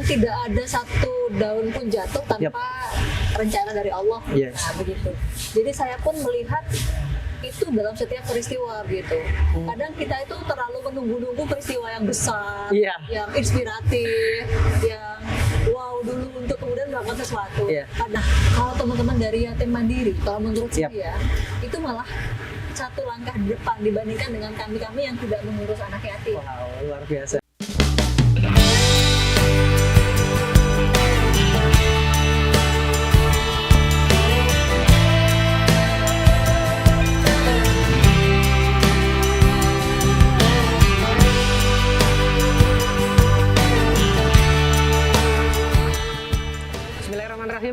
tidak ada satu daun pun jatuh tanpa rencana dari Allah. Yes. Nah, begitu. Jadi saya pun melihat itu dalam setiap peristiwa gitu. Kadang kita itu terlalu menunggu-nunggu peristiwa yang besar, yang inspiratif, yang wow dulu untuk kemudian melakukan sesuatu. Nah, kalau teman-teman dari yatim mandiri, kalau menurut saya itu malah satu langkah di depan dibandingkan dengan kami-kami yang tidak mengurus anak yatim. Wow, luar biasa.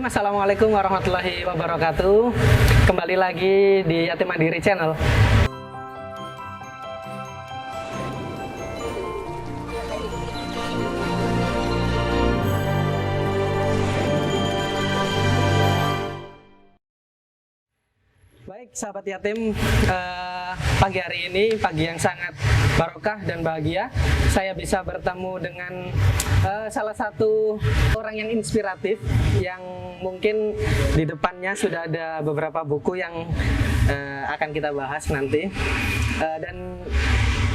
Assalamualaikum warahmatullahi wabarakatuh. Kembali lagi di Yatim Mandiri Channel. Baik sahabat yatim, pagi hari ini pagi yang sangat barokah dan bahagia. Saya bisa bertemu dengan salah satu orang yang inspiratif, yang mungkin di depannya sudah ada beberapa buku yang akan kita bahas nanti. Dan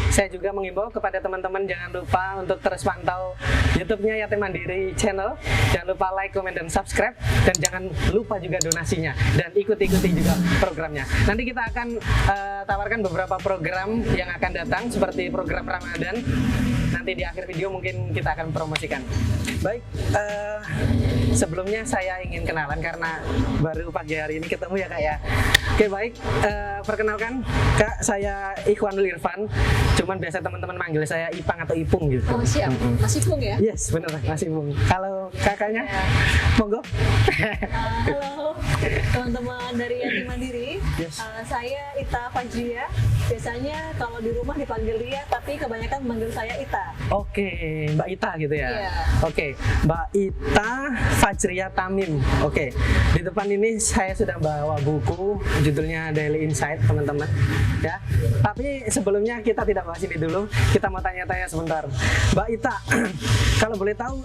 saya juga mengimbau kepada teman-teman jangan lupa untuk terus pantau YouTube-nya Yatim Mandiri Channel. Jangan lupa like, comment, dan subscribe. Dan jangan lupa juga donasinya. Dan ikuti juga programnya. Nanti kita akan tawarkan beberapa program yang akan datang, seperti program Ramadan. Nanti di akhir video mungkin kita akan promosikan. Baik, sebelumnya saya ingin kenalan karena baru pagi hari ini ketemu ya Kak ya. Oke baik, perkenalkan Kak, saya Ikhwanul Irfan. Cuman biasa teman-teman manggil saya Ipang atau Ipung gitu. Oh siap, masih Ipung ya? Yes, bener masih Ipung. Kalau kakaknya, monggo. Halo teman-teman dari Yatim Mandiri. Saya Ita Fajria. Biasanya kalau di rumah dipanggil Ria, tapi kebanyakan manggil saya Ita. Oke, Mbak Ita gitu ya. Oke, Mbak Ita Fajria Tamim. Oke, di depan ini saya sudah bawa buku, judulnya Daily Insight teman-teman. Ya, tapi sebelumnya kita tidak bahas ini dulu. Kita mau tanya-tanya sebentar, Mbak Ita. Kalau boleh tahu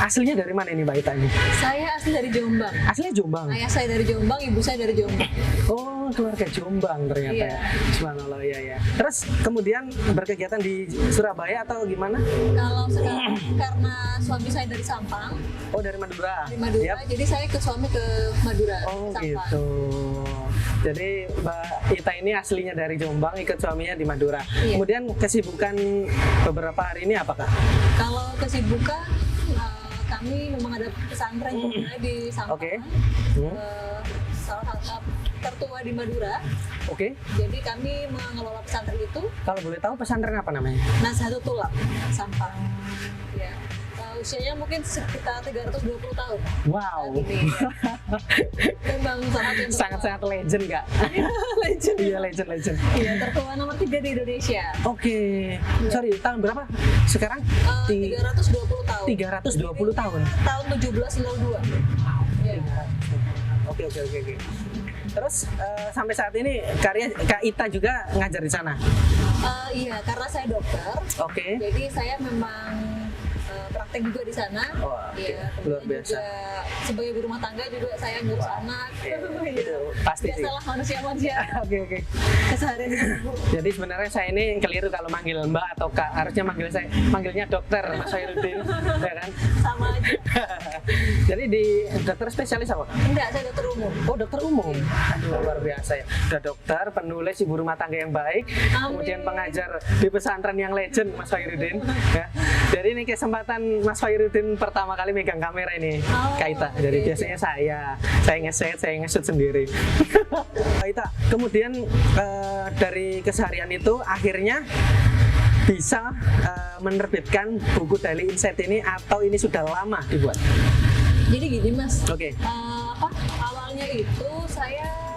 aslinya dari mana ini Mbak Ita ini? Saya asli dari Jombang. Aslinya Jombang. Ayah saya dari Jombang, ibu saya dari Jombang. Oh, keluarga Jombang ternyata. Subhanallah, ya. Terus kemudian berkegiatan di Surabaya atau gimana? Kalau sekarang karena suami saya dari Sampang. Oh, dari Madura. Dari Madura. Jadi saya ke suami ke Madura. Oh, Sampang. Gitu. Jadi Mbak Ita ini aslinya dari Jombang, ikut suaminya di Madura. Kemudian kesibukan beberapa hari ini apa Kak? Kalau kesibukan kami memang ada pesantren juga di Sampang. Salah satu tertua di Madura. Jadi kami mengelola pesantren itu. Kalau boleh tahu pesantren apa namanya? Nazahatul Tulab, Sampang. Ya. Usianya mungkin sekitar 320 tahun. Wow. Memang sangat legend Kak. Legend. Iya, legend. Iya, tertua nomor 3 di Indonesia. Sorry, tahun berapa sekarang? 320 tahun. 320 tahun. Tahun 1702. Oke. Terus sampai saat ini Kak Ita juga ngajar di sana? Iya, karena saya dokter. Jadi saya memang praktek juga di sana. Luar biasa. Juga sebagai ibu rumah tangga juga saya ngurus anak. Itu pasti sih. Biasalah manusia. Oke. Keseharian ibu. Jadi sebenarnya saya ini keliru kalau manggil Mbak atau Kak. Harusnya manggilnya dokter Mas Khairuddin, ya kan? Sama aja. Jadi di dokter spesialis apa? Enggak, saya dokter umum. Oh, dokter umum. Aduh, luar biasa ya. Udah dokter, penulis, ibu rumah tangga yang baik, kemudian pengajar di pesantren yang legend Mas Khairuddin. Ya. Jadi ini kesempatan Mas Khairuddin pertama kali megang kamera ini, Kak Ita. Jadi biasanya saya nge-set, saya nge-shoot sendiri. Kak Ita, kemudian dari keseharian itu akhirnya bisa menerbitkan buku Daily Insight ini, atau ini sudah lama dibuat? Jadi gini Mas. Awalnya itu saya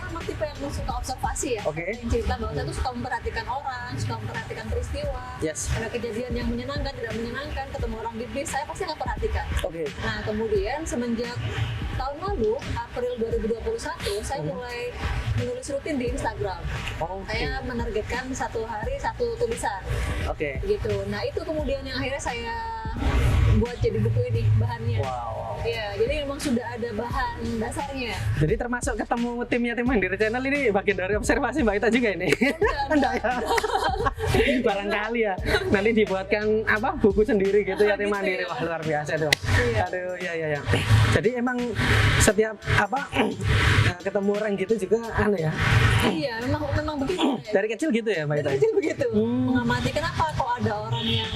memang tipe yang suka observasi ya. Yang cerita bahwa saya tuh suka memperhatikan orang, suka memperhatikan peristiwa. Ada kejadian yang menyenangkan, tidak menyenangkan, ketemu orang di bis, saya pasti akan perhatikan. Nah, kemudian semenjak tahun lalu, April 2021, saya mulai menulis rutin di Instagram. Saya menargetkan satu hari satu tulisan. Gitu. Nah, itu kemudian yang akhirnya saya buat jadi buku ini bahannya. Wow. Iya, jadi memang sudah ada bahan dasarnya. Jadi termasuk ketemu tim Yatim Mandiri Channel ini bagian dari observasi Mbak Ita juga ini? Enggak ya? Barangkali ya, nanti dibuatkan apa buku sendiri gitu Yatim Mandiri. Wah luar biasa tuh. Iya. Aduh ya. Jadi emang setiap apa ketemu orang gitu juga ya? Iya, memang begitu. Dari kecil gitu ya Mbak Ita? Dari kecil begitu. Mengamati kenapa kok ada orang yang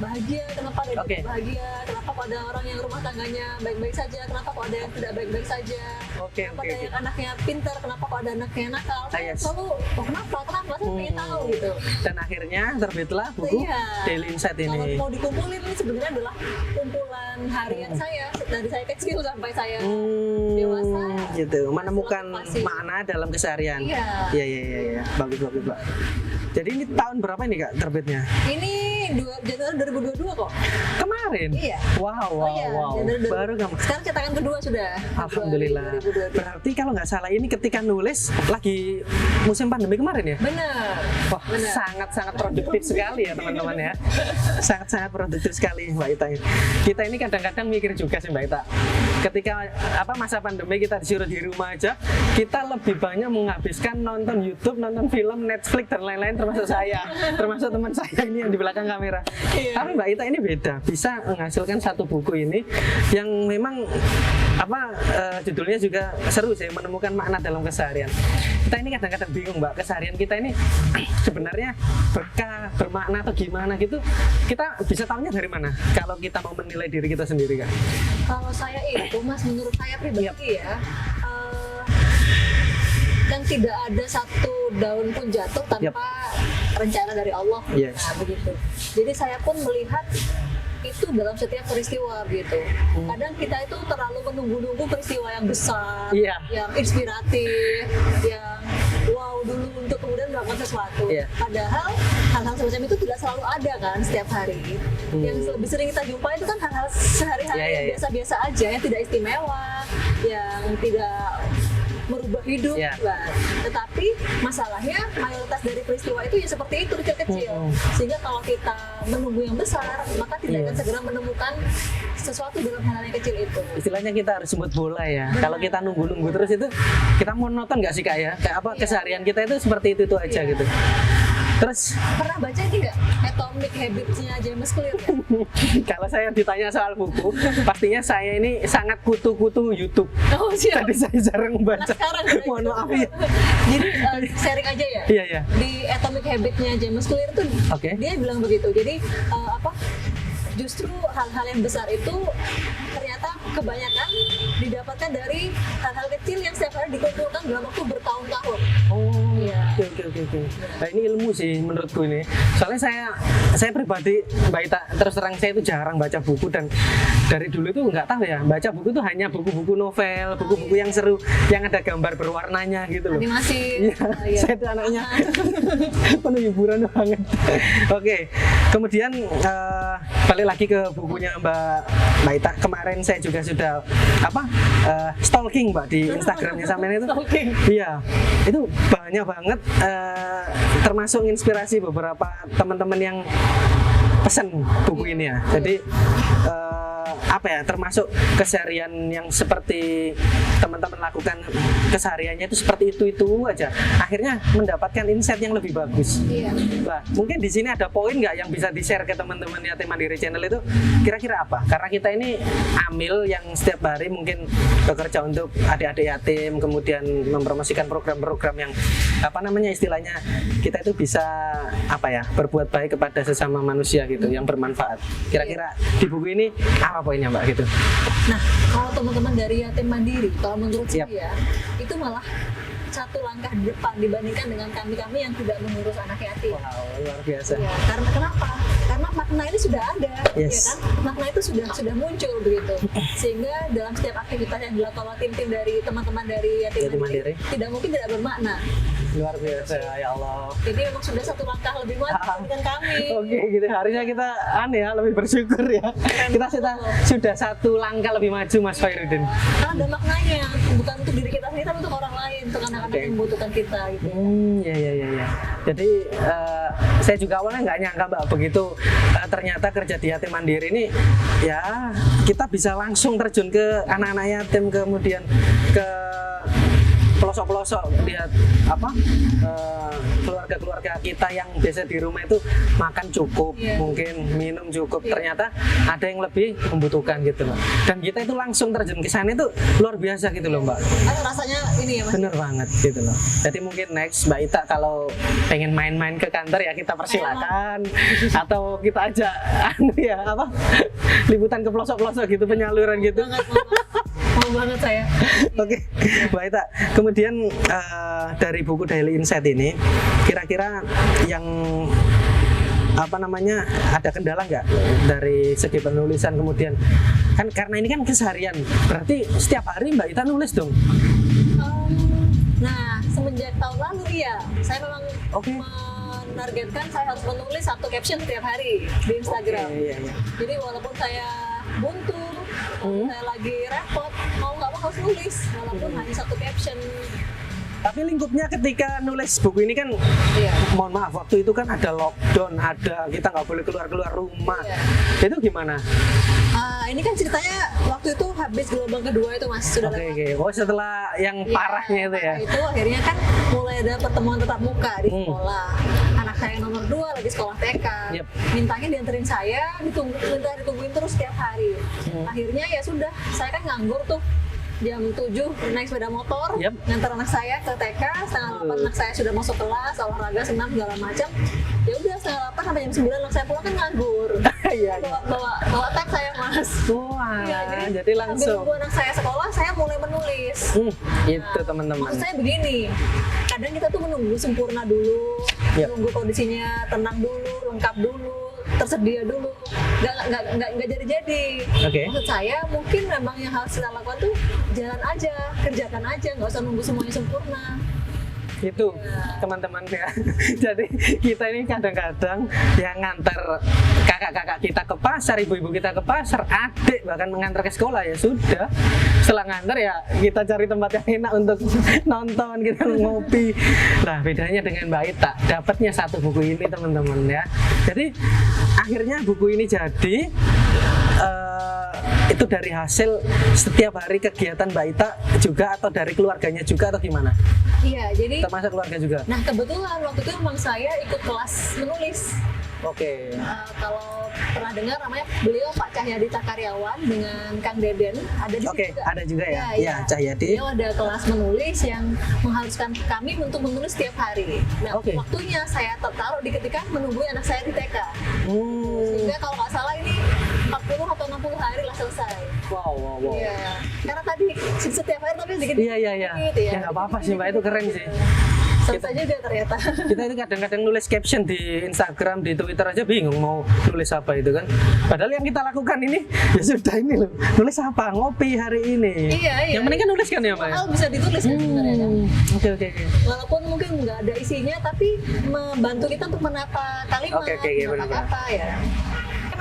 bahagia, kenapa ada yang tidak bahagia, kenapa kok ada orang yang rumah tangganya baik-baik saja, kenapa kok ada yang tidak baik-baik saja, kenapa ada yang anaknya pintar, kenapa kok ada anaknya nakal. Selalu, kenapa saya pengen tahu gitu. Dan akhirnya terbitlah buku Daily Insight ini. Kalau mau dikumpulin ini sebenarnya adalah kumpulan harian saya dari saya kecil sampai saya dewasa. Gitu, menemukan makna dalam keseharian. Iya. Bagus Pak. Jadi ini tahun berapa ini Kak terbitnya? Ini Januari 2022 kok. Kemarin? Iya. Wow. Baru kamu. Sekarang cetakan kedua sudah. Alhamdulillah. Berarti kalau nggak salah ini ketika nulis lagi musim pandemi kemarin ya? Benar. Wah, sangat-sangat produktif sekali ya teman-teman ya. Sangat-sangat produktif sekali Mbak Ita. Kita ini kadang-kadang mikir juga sih Mbak Ita. Ketika masa pandemi kita disuruh di rumah aja, kita lebih banyak menghabiskan nonton YouTube, nonton film, Netflix dan lain-lain termasuk saya, termasuk teman saya ini yang di belakang kamera. Tapi Mbak Ita ini beda, bisa menghasilkan satu buku ini yang memang judulnya juga seru sih, menemukan makna dalam keseharian. Kita ini kadang-kadang bingung Mbak, keseharian kita ini sebenarnya berkah, bermakna atau gimana gitu. Kita bisa tahunya dari mana? Kalau kita mau menilai diri kita sendiri kan? Kalau saya itu Mas, menurut saya pribadi ya, kan tidak ada satu daun pun jatuh tanpa rencana dari Allah. Nah, begitu. Jadi saya pun melihat itu dalam setiap peristiwa gitu. Kadang kita itu terlalu menunggu-nunggu peristiwa yang besar, yang inspiratif, yang wow dulu untuk kemudian melakukan sesuatu. Padahal hal-hal semacam itu tidak selalu ada kan setiap hari. Yang lebih sering kita jumpai itu kan hal-hal sehari-hari yang biasa-biasa aja, yang tidak istimewa, yang tidak merubah hidup, tetapi masalahnya mayoritas dari peristiwa itu ya seperti itu, kecil-kecil. Sehingga kalau kita menunggu yang besar, maka tidak akan segera menemukan sesuatu dalam hal yang kecil itu. Istilahnya kita harus jemput bola ya. Kalau kita nunggu-nunggu terus itu, kita monoton nggak sih Kak ya? Kayak apa keseharian kita itu seperti itu aja gitu. Terus pernah baca ini nggak Atomic Habits-nya James Clear? Kalau saya ditanya soal buku, pastinya saya ini sangat kutu-kutu YouTube. Oh siap. Jadi saya jarang baca. Nah, sekarang mohon maaf ya. Jadi sharing aja ya. Iya. Di Atomic Habits-nya James Clear tuh dia bilang begitu. Jadi justru hal-hal yang besar itu ternyata kebanyakan didapatkan dari hal-hal kecil yang setiap hari dikumpulkan dalam waktu bertahun-tahun. Oke. Nah ini ilmu sih menurutku ini. Soalnya saya pribadi Mbak Ita, terus terang saya itu jarang baca buku, dan dari dulu itu nggak tahu ya, baca buku itu hanya buku-buku novel, buku-buku yang seru, yang ada gambar berwarnanya gitu loh. Animasi. Saya itu anaknya penuh hiburan banget. Oke. Kemudian balik lagi ke bukunya Mbak Ita. Kemarin saya juga sudah stalking Mbak di Instagramnya sampean itu. Iya, itu banyak banget termasuk inspirasi beberapa teman-teman yang pesan buku ini ya. Jadi termasuk keseharian yang seperti teman-teman lakukan kesehariannya itu seperti itu aja, akhirnya mendapatkan insight yang lebih bagus. Nah, mungkin di sini ada poin nggak yang bisa di-share ke teman-teman Yatim Mandiri Channel itu kira-kira apa? Karena kita ini amil yang setiap hari mungkin bekerja untuk adik-adik yatim, kemudian mempromosikan program-program yang istilahnya kita itu bisa berbuat baik kepada sesama manusia gitu, yang bermanfaat. Kira-kira di buku ini apa poinnya Mbak gitu? Nah, kalau teman-teman dari Yatim Mandiri, kalau menurut saya itu malah satu langkah di depan dibandingkan dengan kami-kami yang tidak mengurus anak yatim. Wow, luar biasa. Ya, karena kenapa? Karena makna ini sudah ada, ya kan? Makna itu sudah muncul begitu. Sehingga dalam setiap aktivitas yang dilakukan oleh tim-tim dari teman-teman dari Yatim Mandiri tidak mungkin tidak bermakna. Luar biasa, ya Allah. Jadi memang sudah satu langkah lebih maju dengan kami. Oke, gitu. Harusnya kita lebih bersyukur ya. Kita sudah satu langkah lebih maju, Mas Khairuddin. Karena ada maknanya, bukan untuk diri kita sendiri, tapi untuk orang lain, untuk anak-anak yang membutuhkan kita gitu. Iya. Jadi saya juga awalnya nggak nyangka Mbak, begitu ternyata kerja di yatim mandiri ini ya kita bisa langsung terjun ke anak-anak yatim, kemudian ke pelosok-pelosok, lihat apa keluarga-keluarga kita yang biasa di rumah itu makan cukup, mungkin minum cukup, ternyata ada yang lebih membutuhkan gitu loh. Dan kita itu langsung terjun ke sana itu luar biasa gitu loh Mbak. Rasanya ini ya Mas. Bener banget gitu loh. Jadi mungkin next Mbak Ita kalau pengen main-main ke kantor ya kita persilakan, atau kita ajak ya apa liputan ke pelosok-pelosok gitu, penyaluran gitu. Mau banget saya. Oke, Mbak Ita. Kemudian dari buku Daily Insight ini, kira-kira yang apa namanya, ada kendala nggak dari segi penulisan? Kemudian kan karena ini kan keseharian, berarti setiap hari Mbak Ita nulis dong? Nah, semenjak tahun lalu ya, saya memang menargetkan saya harus menulis 1 caption setiap hari di Instagram. Iya. Jadi walaupun saya buntu, saya lagi repot, mau nggak mau harus nulis, walaupun hanya 1 caption. Tapi lingkupnya ketika nulis buku ini kan, mohon maaf, waktu itu kan ada lockdown, ada kita nggak boleh keluar rumah. Itu gimana? Ini kan ceritanya waktu itu habis gelombang kedua itu Mas, sudah lewat. Oh, setelah yang parahnya itu ya? Itu akhirnya kan mulai ada pertemuan tatap muka di sekolah. Anak saya nomor 2 lagi sekolah TK. Mintanya dianterin saya, minta ditungguin terus setiap hari. Akhirnya ya sudah, saya kan nganggur tuh. Jam 7 naik sepeda motor, ngantar anak saya ke TK, setengah 8 anak saya sudah masuk kelas, olahraga, senam, segala macam. Ya udah setengah 8 sampai jam 9 anak saya pulang kan nganggur. bawa tab saya Mas. Jadi langsung. Sambil nunggu anak saya sekolah, saya mulai menulis. Itu teman-teman. Maksud saya begini, kadang kita tuh menunggu sempurna dulu, menunggu kondisinya tenang dulu, lengkap dulu, tersedia dulu, nggak jadi. Maksud saya mungkin memang yang harus kita lakukan tuh jalan aja, kerjakan aja, nggak usah nunggu semuanya sempurna. Itu teman-teman ya. Jadi kita ini kadang-kadang yang ngantar kakak-kakak kita ke pasar, ibu-ibu kita ke pasar, adik bahkan mengantar ke sekolah, ya sudah. Setelah ngantar ya kita cari tempat yang enak untuk nonton, kita ngopi. Nah, bedanya dengan Mbak Ita, dapatnya 1 buku ini teman-teman ya. Jadi akhirnya buku ini jadi itu dari hasil setiap hari kegiatan Mbak Ita juga, atau dari keluarganya juga, atau gimana? Iya, jadi termasuk keluarga juga. Nah, kebetulan waktu itu memang saya ikut kelas menulis. Kalau pernah dengar namanya beliau Pak Cahyadi Takaryawan dengan Kang Deden, ada di situ juga. Ada juga ya. Iya, Cahyadi. Beliau ada kelas menulis yang mengharuskan kami untuk menulis setiap hari. Nah, waktunya saya tertaruh di ketika menunggu anak saya di TK. Sehingga kalau nggak salah ini 40 atau 60 hari lah selesai. Wow. Iya. Karena tadi setiap hari tapi sedikit. Iya. Ya nggak apa-apa sih Mbak, itu keren sih. Selesai juga ternyata. Kita itu kadang-kadang nulis caption di Instagram, di Twitter aja bingung mau nulis apa itu kan. Padahal yang kita lakukan ini ya sudah ini loh. Nulis apa? Ngopi hari ini. Iya. Yang penting kan nulis kan ya Mbak. Hal bisa ditulis kan sebenarnya kan. Oke. Walaupun mungkin nggak ada isinya, tapi membantu kita untuk menata kalimat, menata kata ya.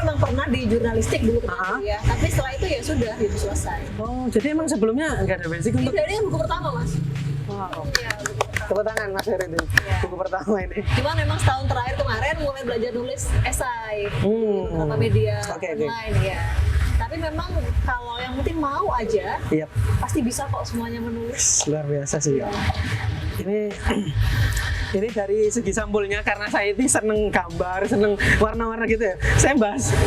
Memang pernah di jurnalistik dulu ya, tapi setelah itu ya sudah gitu selesai. Oh, jadi emang sebelumnya nggak ada basic untuk? Ini buku pertama Mas. Wow. Iya, tepuk tangan Mas Heri ini. Buku pertama ini. Cuman memang setahun terakhir kemarin mulai belajar nulis esai, beberapa media online ya. Tapi memang kalau yang penting mau aja, pasti bisa kok semuanya menulis. Luar biasa sih. Ini dari segi sampulnya, karena saya itu seneng gambar, seneng warna-warna gitu ya. Saya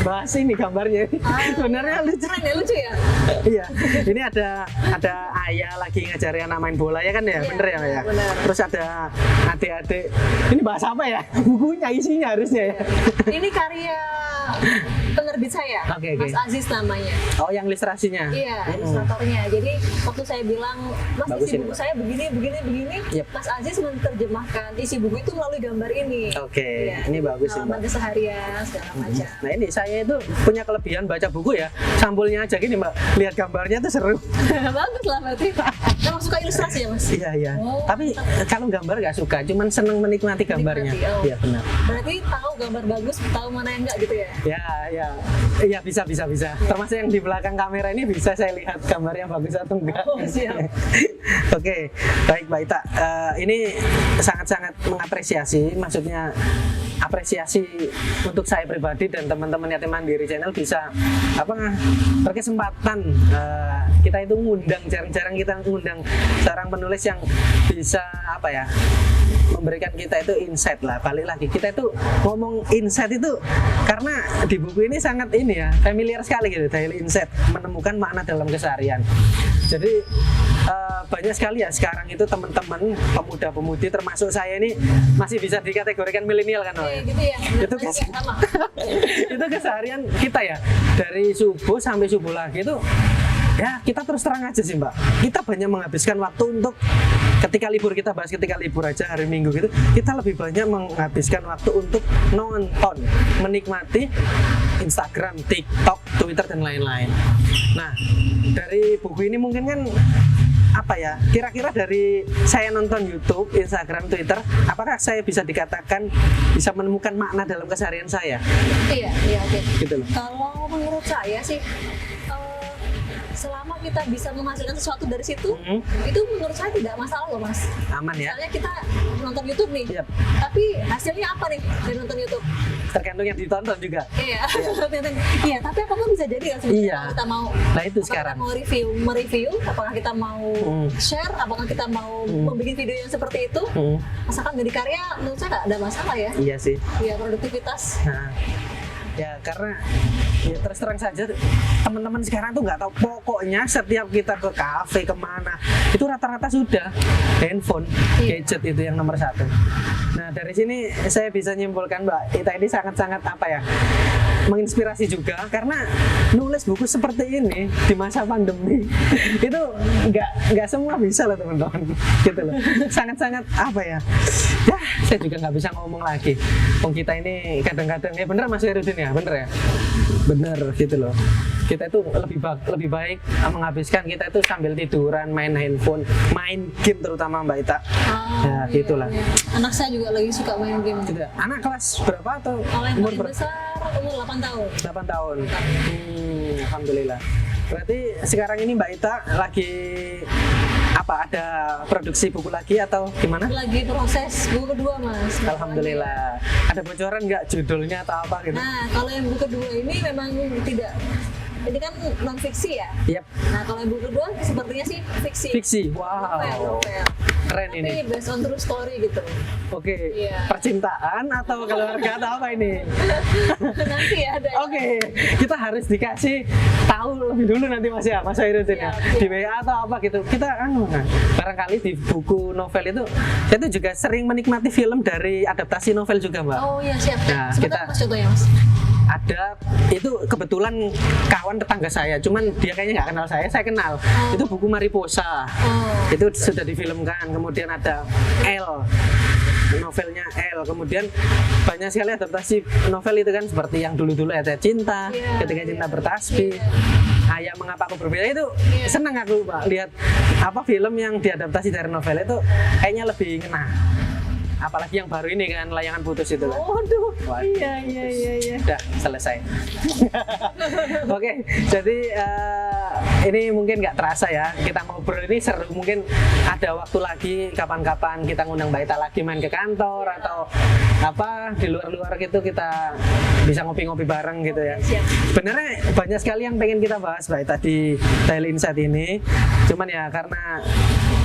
bahas ini gambarnya. Sebenarnya lucu. Keren ya, lucu ya? Iya. Ini ada ayah lagi ngajari anak main bola ya kan ya, bener ya ya. Terus ada adik-adik. Ini bahas apa ya? Bukunya isinya harusnya ya. Ini karya penerbit saya, Mas Aziz namanya. Oh, yang ilustrasinya? Iya, ilustratornya. Jadi waktu saya bilang, Mas, isi buku saya begini, Mas Aziz menerjemahkan isi buku itu melalui gambar ini. Ini bagus sih. Pengalaman keseharian segala macam. Nah, ini saya itu punya kelebihan baca buku ya. Sampulnya aja gini Mbak, lihat gambarnya tuh seru. Bagus lah berarti. Emang suka ilustrasi ya Mas? Iya. Oh, Tapi kalau gambar nggak suka, cuman seneng menikmati gambarnya. Menikmati, oh. Iya benar. Berarti tahu gambar bagus, tahu mana yang enggak gitu ya? Ya bisa. Termasuk yang di belakang kamera ini bisa saya lihat gambarnya bagus atau enggak. Oh, siap. Oke, baik Mbak Ita. Ini sangat-sangat mengapresiasi, maksudnya apresiasi untuk saya pribadi dan teman-teman Yatim Mandiri Channel bisa berkesempatan kita itu ngundang, jarang-jarang kita ngundang seorang penulis yang bisa memberikan kita itu insight lah. Balik lagi kita itu ngomong insight itu karena di buku ini sangat familiar sekali gitu, daily insight, menemukan makna dalam keseharian. Jadi banyak sekali ya sekarang itu teman-teman pemuda-pemudi termasuk saya ini masih bisa dikategorikan milenial kan, Gitu ya. Itu keseharian kita ya dari subuh sampai subuh lagi itu ya kita terus terang aja sih Mbak, kita banyak menghabiskan waktu untuk ketika libur, kita bahas ketika libur aja hari Minggu gitu, kita lebih banyak menghabiskan waktu untuk nonton, menikmati Instagram, TikTok, Twitter dan lain-lain. Nah dari buku ini mungkin kan kira-kira dari saya nonton YouTube, Instagram, Twitter, apakah saya bisa dikatakan bisa menemukan makna dalam keseharian saya? Iya, oke. Gitu loh. Kalau menurut saya sih, selama kita bisa menghasilkan sesuatu dari situ, itu menurut saya tidak masalah loh Mas. Aman ya? Misalnya kita nonton YouTube nih, Yap. tapi hasilnya apa nih dari nonton YouTube? Tergantung yang ditonton juga. Iya, iya. Tapi apapun bisa jadi kan sebenarnya. Iya. Kalau kita mau, Nah itu sekarang. Kita mau mereview, apakah kita mau share, apakah kita mau membuat video yang seperti itu, asalkan dari karya, menurut saya nggak ada masalah ya. Iya sih. Iya, produktivitas. Nah, ya karena ya terus terang saja teman-teman sekarang tuh nggak tahu, pokoknya setiap kita ke kafe kemana itu rata-rata sudah handphone, gadget itu yang nomor satu. Nah dari sini saya bisa nyimpulkan Mbak Ita ini sangat-sangat menginspirasi juga, karena nulis buku seperti ini di masa pandemi itu nggak semua bisa loh teman-teman, gitu loh. Sangat-sangat ya saya juga nggak bisa ngomong lagi. Kita ini kadang-kadang bener Mas Herudin ya, bener ya, bener gitu loh. Kita itu lebih baik menghabiskan kita itu sambil tiduran, main handphone, main game terutama Mbak Ita. Ya gitulah. Iya. Anak saya juga lagi suka main game. Gitu. Anak kelas berapa atau Kalau yang umur paling besar umur 8 tahun. 8 tahun. Alhamdulillah. Berarti sekarang ini Mbak Ita lagi ada produksi buku lagi atau gimana? Lagi proses buku kedua Mas. Alhamdulillah. Ada bocoran nggak judulnya atau apa gitu? Nah kalau yang buku kedua ini memang tidak, ini kan non fiksi ya. Yep. Nah kalau yang buku kedua sepertinya sih fiksi. Fiksi. Wow. Novel. Keren Tapi ini. based on true story gitu. Oke. Iya. Percintaan atau keluarga atau apa ini? Nanti ada. Oke, kita harus dikasih tahu lebih dulu nanti Mas Hairudin ya. Di WA atau apa gitu. Kita barangkali di buku novel itu saya tuh juga sering menikmati film dari adaptasi novel juga Mbak. Oh iya siap. Nah, Sebentar Mas contohnya Mas. Ada itu kebetulan kawan tetangga saya, cuman dia kayaknya nggak kenal saya kenal. Itu buku Mariposa. Itu sudah difilmkan. Kemudian ada L, novelnya L. Kemudian banyak sekali adaptasi novel itu kan, seperti yang dulu-dulu ada Cinta, Ketika Cinta Bertasbih, Ayah Mengapa Aku Berbeda. Itu senang aku Pak lihat film yang diadaptasi dari novel itu kayaknya lebih ngena. Apalagi yang baru ini kan, Layangan Putus itu kan. Waduh. Iya. Udah selesai. Oke, jadi ini mungkin nggak terasa ya, kita ngobrol ini seru. Mungkin ada waktu lagi kapan-kapan kita ngundang Mbak Ita lagi main ke kantor atau di luar-luar gitu, kita bisa ngopi-ngopi bareng gitu ya. Sebenarnya banyak sekali yang pengen kita bahas Mbak Ita di Daily Insight ini, cuman ya karena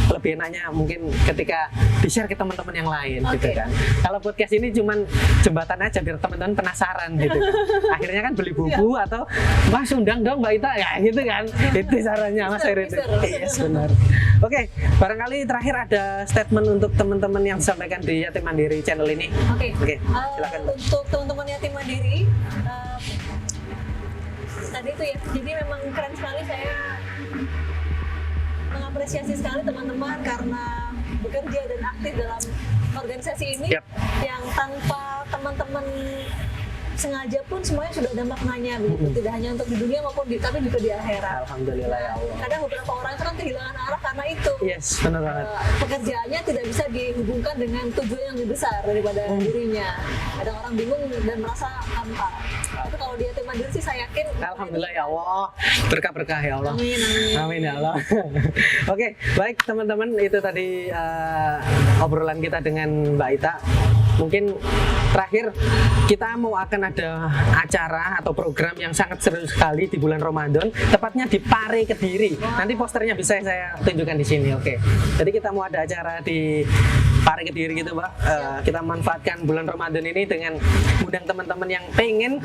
lebih enaknya mungkin ketika di-share ke teman-teman yang lain gitu kan. Kalau podcast ini cuman jembatan aja biar teman-teman penasaran gitu kan. Akhirnya kan beli buku atau Mas undang dong Mbak Ita ya gitu kan. Itu caranya Mas Heru itu. Yes, benar. Oke, barangkali terakhir ada statement untuk teman-teman yang disampaikan di Yatim Mandiri Channel ini. Oke, silakan. Untuk teman-teman Yatim Mandiri, tadi itu ya, jadi memang keren sekali, saya mengapresiasi sekali teman-teman karena bekerja dan aktif dalam organisasi ini. Yang tanpa teman-teman sengaja pun semuanya sudah ada maknanya begitu. Tidak hanya untuk di dunia maupun tapi juga di akhirat. Alhamdulillah ya Allah. Kadang beberapa orang itu kan kehilangan arah karena itu. Yes, benar banget. Pekerjaannya tidak bisa dihubungkan dengan tujuan yang lebih besar daripada dirinya. Kadang orang bingung dan merasa hampa. Tapi kalau di Yatim Mandiri sih saya yakin. Alhamdulillah ya Allah, berkah-berkah ya Allah. Amin, amin. Amin ya Allah. Oke, baik teman-teman, itu tadi obrolan kita dengan Mbak Ita. Mungkin terakhir kita akan ada acara atau program yang sangat seru sekali di bulan Ramadan, tepatnya di Pare Kediri. Nanti posternya bisa saya tunjukkan di sini. Oke. Jadi kita mau ada acara di Pare Kediri gitu, Mbak. Kita manfaatkan bulan Ramadan ini dengan undang teman-teman yang pengen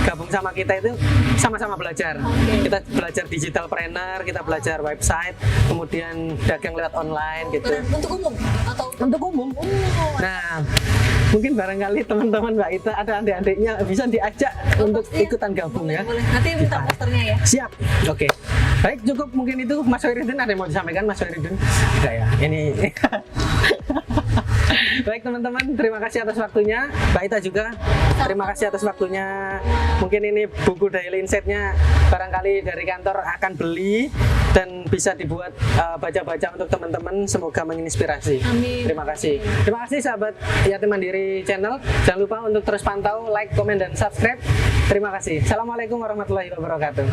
gabung sama kita itu sama-sama belajar. Kita belajar digital trainer, kita belajar website, kemudian dagang lewat online gitu. Untuk umum atau Untuk umum. Nah, mungkin barangkali teman-teman Mbak Ita ada adik-adiknya bisa diajak untuk ikutan gabung ya. Boleh. Nanti minta posternya ya. Siap. Oke. Baik, cukup mungkin itu. Mas Wiridun ada yang mau disampaikan, Mas Wiridun? Enggak ya. Ini. Baik teman-teman, terima kasih atas waktunya. Mbak Ita juga terima kasih atas waktunya. Mungkin ini buku Daily Insight-nya barangkali dari kantor akan beli dan bisa dibuat baca-baca untuk teman-teman. Semoga menginspirasi. Amin. Terima kasih. Terima kasih sahabat Yatim Mandiri Channel. Jangan lupa untuk terus pantau, like, komen, dan subscribe. Terima kasih. Assalamualaikum warahmatullahi wabarakatuh.